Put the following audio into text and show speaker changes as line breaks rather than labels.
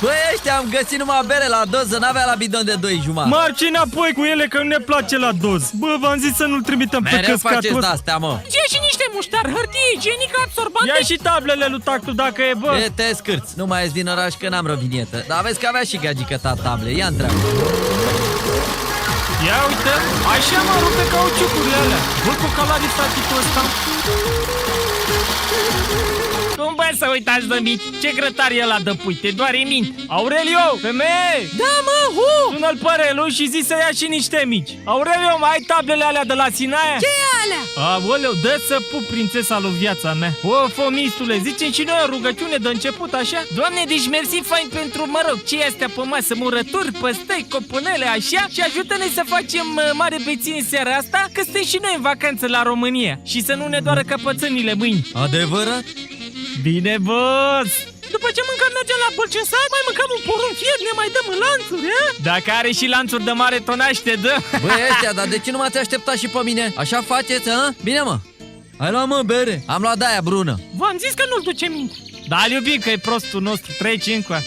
Băi, ăștia am găsit numai bere la doză, n-avea la bidon de 2 jumătate.
Marci înapoi cu ele că nu ne place la doz. Bă, v-am zis să nu-l trimitem pe
Mereu
căscatul
faceți
ăsta.
de-astea, mă.
Ia și niște muștar, hârtie igienică absorbante.
Ia și tablele lui Tactu dacă e, bă.
E, te scârți, nu mai ies din oraș că n-am rovinietă. Dar vezi că avea și gagică ta table, ia întreabă.
Ia uite, așa mă rupe cauciucurile alea. Bă, cocalarii fratitul ăsta.
Cum bă să uitați de mici? Ce grătar e ăla de pui? Te doare minte.
Aurelio, femeie!
Da, mă,
Sună-l părelul și zi să ia și niște mici. Aurelio, mai ai tablele alea de la Sinaia?
Ce e alea?
Aoleu, dă să pup prințesa lui viața mea. O, fomistule, zicem și noi o rugăciune de început, așa?
Doamne, deci mersi fain pentru, mă rog, ce e astea pe masă? Murături, păstăi, copunele, așa? Și ajută-ne să facem mare beține seara asta, că suntem și noi în vacanță la România. Și să nu ne doară căpățânile mâini.
Adevărat?
Bine, boss!
După ce mâncăm, mergem la Bălcesat, mai mâncăm un porumb fier, ne mai dăm în lanțuri, a?
Dacă are și lanțuri de mare tonaj, te dă.
Băi, ăștia, dar de ce nu m-ați așteptat și pe mine? Așa faceți, hă? Bine, mă. Hai luat, mă, bere. Am luat de-aia brună.
V-am zis că nu-l duce minte.
Da, iubim că e prostul nostru, treci încă.